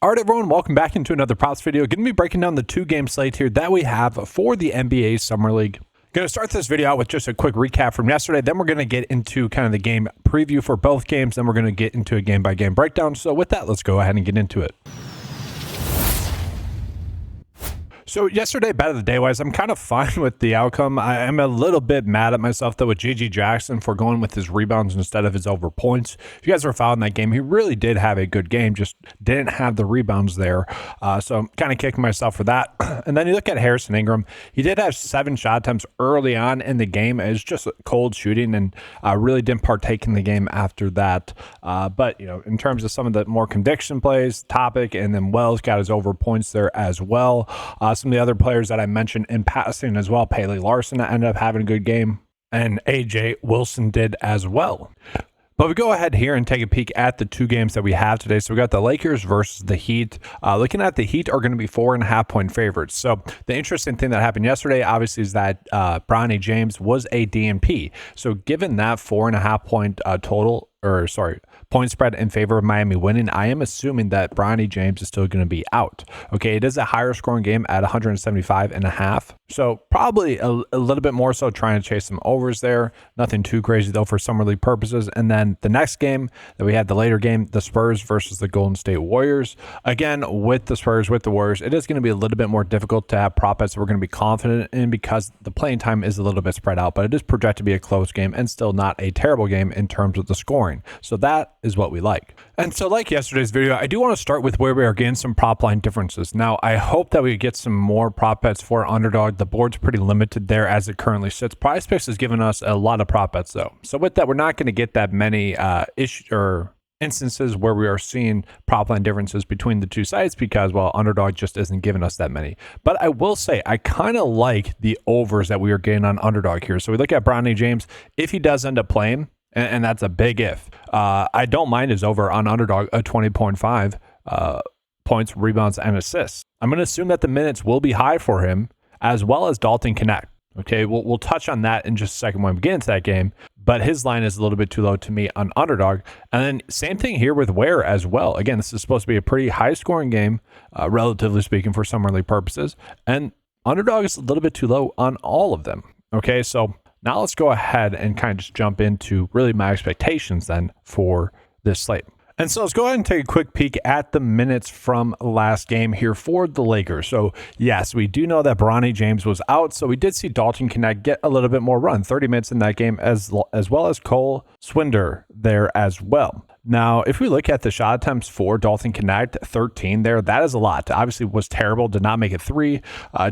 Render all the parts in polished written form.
All right, everyone, welcome back into another props video. Going to be breaking down the two-game slate here that we have for the NBA Summer League. Going to start this video out with just a quick recap from yesterday. Then we're going to get into kind of the game preview for both games. Then we're going to get into a game-by-game breakdown. So with that, let's go ahead and get into it. So yesterday, bet of the day wise, I'm kind of fine with the outcome. I'm a little bit mad at myself though with G.G. Jackson for going with his rebounds instead of his over points. If you guys were following that game, he really did have a good game, just didn't have the rebounds there. So I'm kind of kicking myself for that. And then you look at Harrison Ingram, he did have 7 shot attempts early on in the game. It's just cold shooting and really didn't partake in the game after that. But you know, in terms of some of the more conviction plays, Topic, and then Wells got his over points there as well. Some of the other players that I mentioned in passing as well, Pelle, Larsson ended up having a good game, and AJ Wilson did as well. But we go ahead here and take a peek at the two games that we have today. So we got the Lakers versus the Heat. Looking at the Heat are going to be 4.5-point favorites. So the interesting thing that happened yesterday, obviously, is that Bronny James was a DNP. So given that 4.5-point point spread in favor of Miami winning, I am assuming that Bronny James is still going to be out. Okay, it is a higher scoring game at 175.5. So probably a little bit more so trying to chase some overs there. Nothing too crazy though for summer league purposes. And then the next game that we had, the later game, the Spurs versus the Golden State Warriors. Again, with the Spurs, with the Warriors, it is going to be a little bit more difficult to have prop bets we're going to be confident in because the playing time is a little bit spread out, but it is projected to be a close game and still not a terrible game in terms of the scoring. So that is what we like. And so like yesterday's video, I do want to start with where we are getting some prop line differences. Now, I hope that we get some more prop bets for underdog. The board's pretty limited there as it currently sits. PrizePicks has given us a lot of prop bets though. So with that, we're not going to get that many instances where we are seeing prop line differences between the two sites because, well, underdog just isn't giving us that many. But I will say, I kind of like the overs that we are getting on underdog here. So we look at Bronny James. If he does end up playing, and that's a big if. I don't mind his over on underdog at 20.5 points, rebounds, and assists. I'm going to assume that the minutes will be high for him, as well as Dalton Knecht. Okay, we'll touch on that in just a second when we get into that game, but his line is a little bit too low to me on underdog. And then same thing here with Ware as well. Again, this is supposed to be a pretty high-scoring game, relatively speaking, for summer league purposes, and underdog is a little bit too low on all of them. Okay, so now let's go ahead and kind of just jump into really my expectations then for this slate. And so let's go ahead and take a quick peek at the minutes from last game here for the Lakers. So yes, we do know that Bronny James was out. So we did see Dalton Knecht get a little bit more run, 30 minutes in that game, as well as Cole Swinder there as well. Now, if we look at the shot attempts for Dalton Knecht, 13 there, that is a lot. Obviously was terrible, did not make it 3.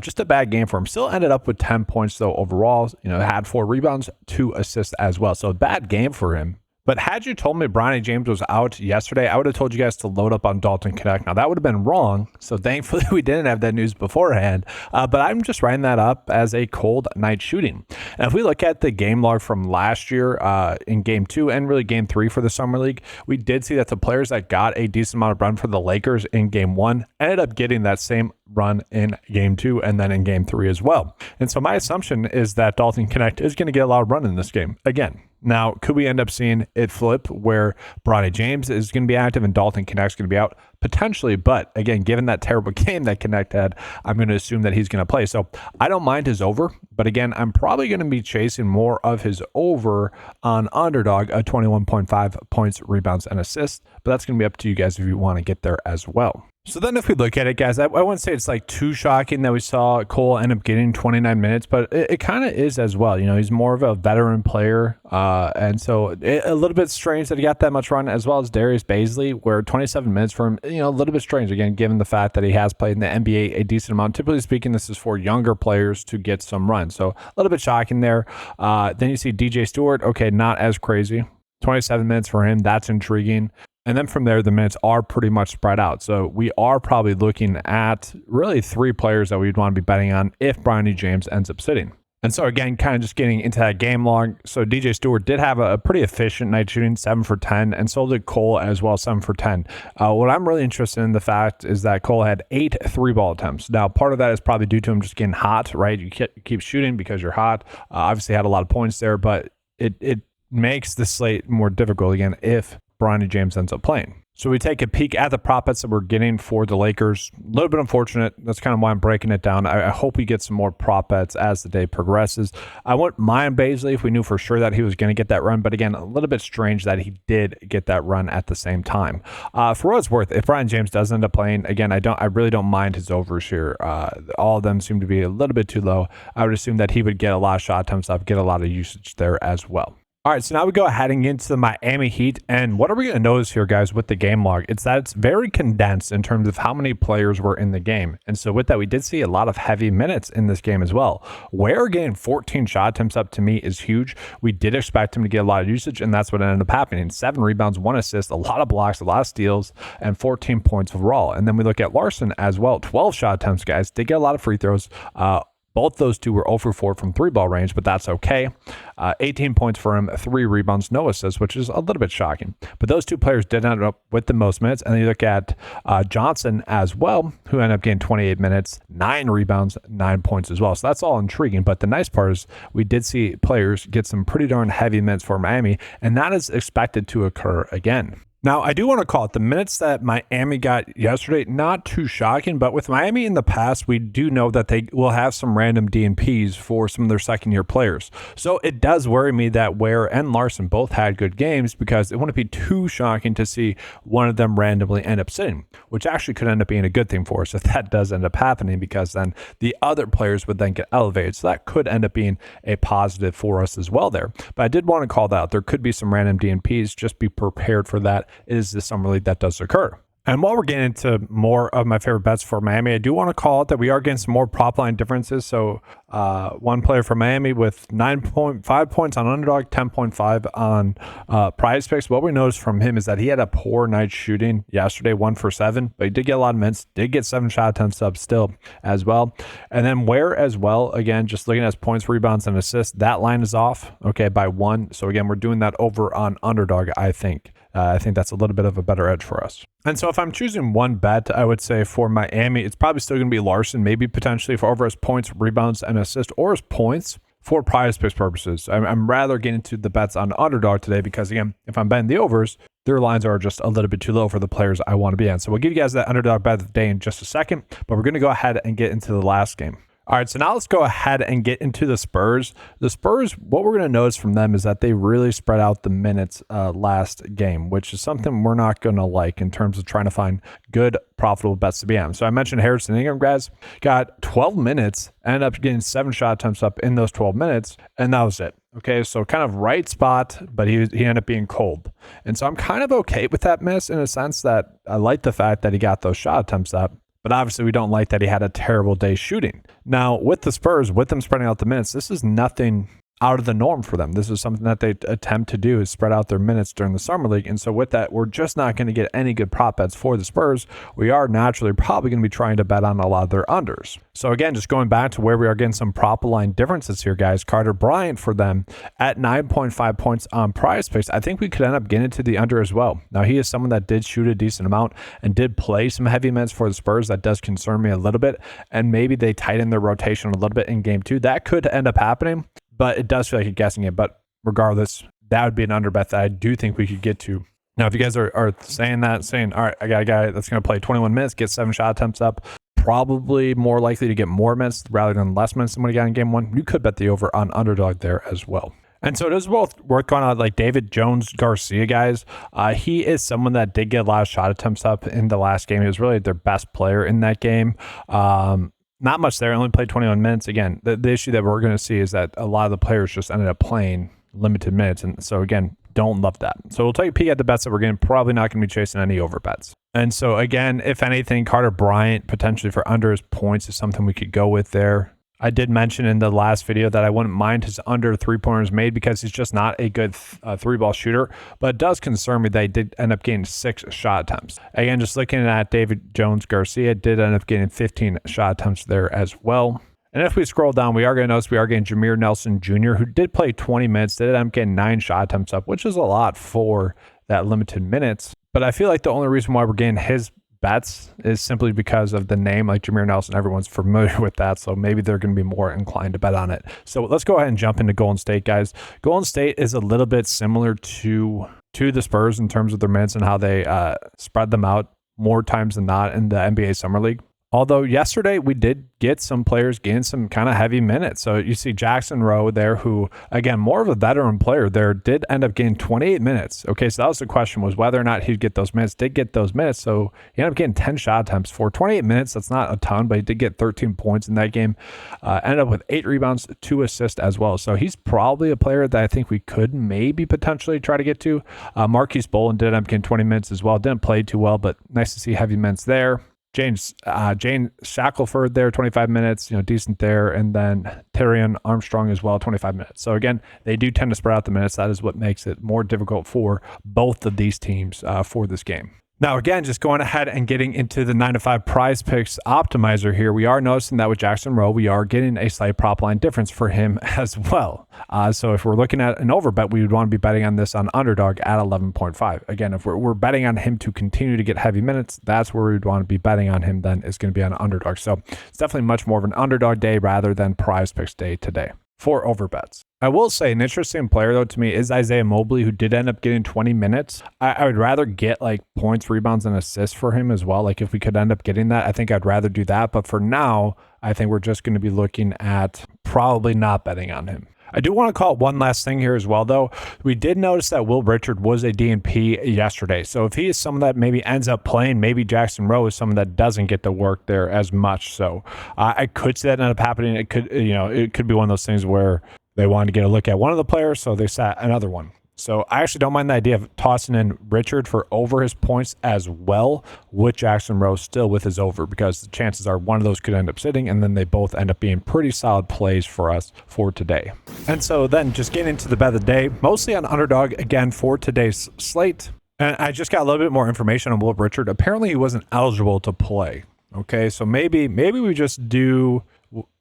Just a bad game for him. Still ended up with 10 points though overall. You know, had 4 rebounds, 2 assists as well. So a bad game for him. But had you told me Bronny James was out yesterday, I would have told you guys to load up on Dalton Knecht. Now, that would have been wrong, so thankfully we didn't have that news beforehand. But I'm just writing that up as a cold night shooting. And if we look at the game log from last year in Game 2 and really Game 3 for the Summer League, we did see that the players that got a decent amount of run for the Lakers in Game 1 ended up getting that same run in Game 2 and then in Game 3 as well. And so my assumption is that Dalton Knecht is going to get a lot of run in this game again. Now, could we end up seeing it flip where Bronny James is going to be active and Dalton Knecht's going to be out? Potentially, but again, given that terrible game that Knecht had, I'm going to assume that he's going to play. So I don't mind his over, but again, I'm probably going to be chasing more of his over on underdog at 21.5 points, rebounds, and assists. But that's going to be up to you guys if you want to get there as well. So then if we look at it, guys, I wouldn't say it's like too shocking that we saw Cole end up getting 29 minutes, but it kind of is as well. You know, he's more of a veteran player. And so a little bit strange that he got that much run, as well as Darius Bazley, where 27 minutes for him, you know, a little bit strange, again, given the fact that he has played in the NBA a decent amount. Typically speaking, this is for younger players to get some run. So a little bit shocking there. Then you see DJ Stewart. Okay, not as crazy. 27 minutes for him. That's intriguing. And then from there, the minutes are pretty much spread out. So we are probably looking at really 3 players that we'd want to be betting on if Bronny James ends up sitting. And so again, kind of just getting into that game log. So DJ Stewart did have a pretty efficient night shooting, 7 for 10, and so did Cole as well, 7 for 10. What I'm really interested in the fact is that Cole had 8 3-ball attempts. Now, part of that is probably due to him just getting hot, right? You keep shooting because you're hot. Obviously had a lot of points there, but it makes the slate more difficult again if Bronny James ends up playing. So we take a peek at the prop bets that we're getting for the Lakers. A little bit unfortunate. That's kind of why I'm breaking it down. I hope we get some more prop bets as the day progresses. I wouldn't mind Bazley if we knew for sure that he was going to get that run. But again, a little bit strange that he did get that run at the same time. For what it's worth, if Bronny James does end up playing, again, I really don't mind his overs here. All of them seem to be a little bit too low. I would assume that he would get a lot of shot attempts up, get a lot of usage there as well. All right, so now we go ahead and get into the Miami Heat. And what are we going to notice here, guys, with the game log? It's that it's very condensed in terms of how many players were in the game. And so with that, we did see a lot of heavy minutes in this game as well. Ware getting 14 shot attempts up to me is huge. We did expect him to get a lot of usage, and that's what ended up happening. 7 rebounds, 1 assist, a lot of blocks, a lot of steals, and 14 points overall. And then we look at Larsson as well. 12 shot attempts, guys. Did get a lot of free throws. Both those two were 0 for 4 from 3-ball range, but that's okay. 18 points for him, 3 rebounds, no assists, which is a little bit shocking. But those two players did end up with the most minutes. And then you look at Johnson as well, who ended up getting 28 minutes, 9 rebounds, 9 points as well. So that's all intriguing. But the nice part is we did see players get some pretty darn heavy minutes for Miami, and that is expected to occur again. Now, I do want to call it the minutes that Miami got yesterday, not too shocking, but with Miami in the past, we do know that they will have some random DNPs for some of their second-year players. So it does worry me that Ware and Larsson both had good games because it wouldn't be too shocking to see one of them randomly end up sitting, which actually could end up being a good thing for us if that does end up happening because then the other players would then get elevated. So that could end up being a positive for us as well there. But I did want to call that out. There could be some random DNPs. Just be prepared for that. Is the summer league that does occur. And while we're getting into more of my favorite bets for Miami, I do want to call out that we are getting some more prop line differences. So one player from Miami with 9.5 points on underdog, 10.5 on prize picks. What we noticed from him is that he had a poor night shooting yesterday, 1 for 7, but he did get a lot of minutes, did get 7 shot attempts up still as well. And then Ware as well, again, just looking at his points, rebounds, and assists, that line is off, okay, by 1. So again, we're doing that over on underdog, I think. I think that's a little bit of a better edge for us. And so if I'm choosing one bet, I would say for Miami, it's probably still going to be Larsson, maybe potentially for over his points, rebounds, and assists, or his points for prize picks purposes. I'm rather getting to the bets on underdog today because, again, if I'm betting the overs, their lines are just a little bit too low for the players I want to be on. So we'll give you guys that underdog bet of the day in just a second, but we're going to go ahead and get into the last game. All right, so now let's go ahead and get into the Spurs. The Spurs, what we're going to notice from them is that they really spread out the minutes last game, which is something we're not going to like in terms of trying to find good, profitable bets to be on. So I mentioned Harrison Ingram, guys, got 12 minutes, ended up getting 7 shot attempts up in those 12 minutes, and that was it. Okay, so kind of right spot, but he ended up being cold. And so I'm kind of okay with that miss in a sense that I like the fact that he got those shot attempts up. But obviously, we don't like that he had a terrible day shooting. Now, with the Spurs, with them spreading out the minutes, this is nothing out of the norm for them. This is something that they attempt to do, is spread out their minutes during the summer league. And so with that, we're just not going to get any good prop bets for the Spurs. We are naturally probably going to be trying to bet on a lot of their unders. So again, just going back to where we are getting some prop line differences here, guys. Carter Bryant for them at 9.5 points on prize picks. I think we could end up getting to the under as well. Now, he is someone that did shoot a decent amount and did play some heavy minutes for the Spurs. That does concern me a little bit. And maybe they tighten their rotation a little bit in game 2. That could end up happening. But it does feel like a guessing it. But regardless, that would be an under bet that I do think we could get to. Now, if you guys are saying, all right, I got a guy that's going to play 21 minutes, get 7 shot attempts up, probably more likely to get more minutes rather than less minutes than what he got in game 1, you could bet the over on underdog there as well. And so it is both worth going on like David Jones Garcia, guys. He is someone that did get a lot of shot attempts up in the last game. He was really their best player in that game. Not much there. Only played 21 minutes. Again, the issue that we're going to see is that a lot of the players just ended up playing limited minutes. And so, again, don't love that. So we'll take a peek at the bets that we're getting. Probably not going to be chasing any over bets. And so, again, if anything, Carter Bryant potentially for under his points is something we could go with there. I did mention in the last video that I wouldn't mind his under 3-pointers made because he's just not a good 3-ball shooter, but it does concern me that he did end up getting 6 shot attempts. Again, just looking at David Jones Garcia, did end up getting 15 shot attempts there as well. And if we scroll down, we are going to notice we are getting Jameer Nelson Jr., who did play 20 minutes, did end up getting 9 shot attempts up, which is a lot for that limited minutes. But I feel like the only reason why we're getting his bets is simply because of the name, like Jameer Nelson. Everyone's familiar with that, so maybe they're going to be more inclined to bet on it. So let's go ahead and jump into Golden State, guys. Golden State is a little bit similar to the Spurs in terms of their minutes and how they spread them out more times than not in the NBA Summer League. Although yesterday we did get some players getting some kind of heavy minutes. So you see Jackson Rowe there, who, again, more of a veteran player there, did end up getting 28 minutes. Okay, so that was the question, was whether or not he'd get those minutes. Did get those minutes, so he ended up getting 10 shot attempts for 28 minutes. That's not a ton, but he did get 13 points in that game. Ended up with 8 rebounds, 2 assists as well. So he's probably a player that I think we could maybe potentially try to get to. Marquise Bolin did end up getting 20 minutes as well. Didn't play too well, but nice to see heavy minutes there. Jane Shackelford there, 25 minutes, decent there. And then Tyrion Armstrong as well, 25 minutes. So again, they do tend to spread out the minutes. That is what makes it more difficult for both of these teams for this game. Now, again, just going ahead and getting into the 9-to-5 prize picks optimizer here, we are noticing that with Jackson Rowe, we are getting a slight prop line difference for him as well. So if we're looking at an overbet, we would want to be betting on this on underdog at 11.5. Again, if we're betting on him to continue to get heavy minutes, that's where we'd want to be betting on him. Then it's going to be on underdog. So it's definitely much more of an underdog day rather than prize picks day today for overbets. I will say an interesting player, though, to me is Isaiah Mobley, who did end up getting 20 minutes. I would rather get like points, rebounds, and assists for him as well. Like if we could end up getting that, I think I'd rather do that. But for now, I think we're just going to be looking at probably not betting on him. I do want to call it one last thing here as well, though. We did notice that Will Richard was a DNP yesterday. So if he is someone that maybe ends up playing, maybe Jackson Rowe is someone that doesn't get to work there as much. So I could see that end up happening. It could, it could be one of those things where they wanted to get a look at one of the players, so they sat another one. So I actually don't mind the idea of tossing in Richard for over his points as well with Jackson Rowe still with his over, because the chances are one of those could end up sitting, and then they both end up being pretty solid plays for us for today. And so then just getting into the bet of the day, mostly on underdog again for today's slate. And I just got a little bit more information on Will Richard. Apparently he wasn't eligible to play. Okay, so maybe we just do...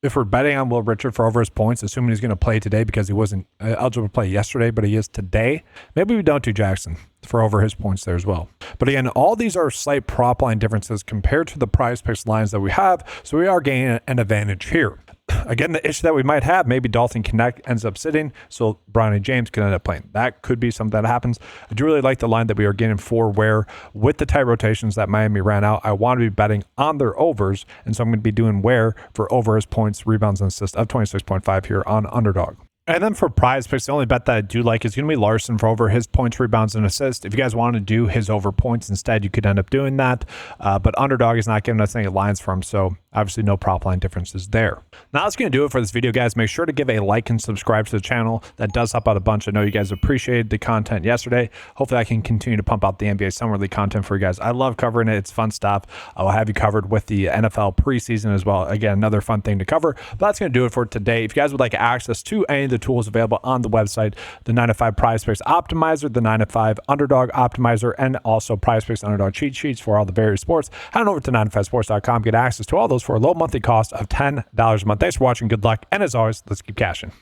If we're betting on Will Richard for over his points, assuming he's going to play today because he wasn't eligible to play yesterday, but he is today, maybe we don't do Jackson for over his points there as well. But again, all these are slight prop line differences compared to the prize picks lines that we have, so we are gaining an advantage here. Again, the issue that we might have, maybe Dalton Knecht ends up sitting, so Bronny James could end up playing. That could be something that happens. I do really like the line that we are getting for Ware with the tight rotations that Miami ran out. I want to be betting on their overs, and so I'm going to be doing Ware for over his points, rebounds, and assists of 26.5 here on underdog. And then for prize picks, the only bet that I do like is going to be Larsson for over his points, rebounds, and assists. If you guys want to do his over points instead, you could end up doing that. But underdog is not giving us any lines from, so obviously no prop line differences there. Now that's going to do it for this video, guys. Make sure to give a like and subscribe to the channel. That does help out a bunch. I know you guys appreciated the content yesterday. Hopefully I can continue to pump out the NBA Summer League content for you guys. I love covering it. It's fun stuff. I'll have you covered with the NFL preseason as well. Again, another fun thing to cover. But that's going to do it for today. If you guys would like access to any of the tools available on the website, the 9-to-5 prize picks optimizer, the 9-to-5 underdog optimizer, and also prize picks underdog cheat sheets for all the various sports, head on over to 9to5sports.com. Get access to all those for a low monthly cost of $10 a month. Thanks for watching. Good luck. And as always, let's keep cashing.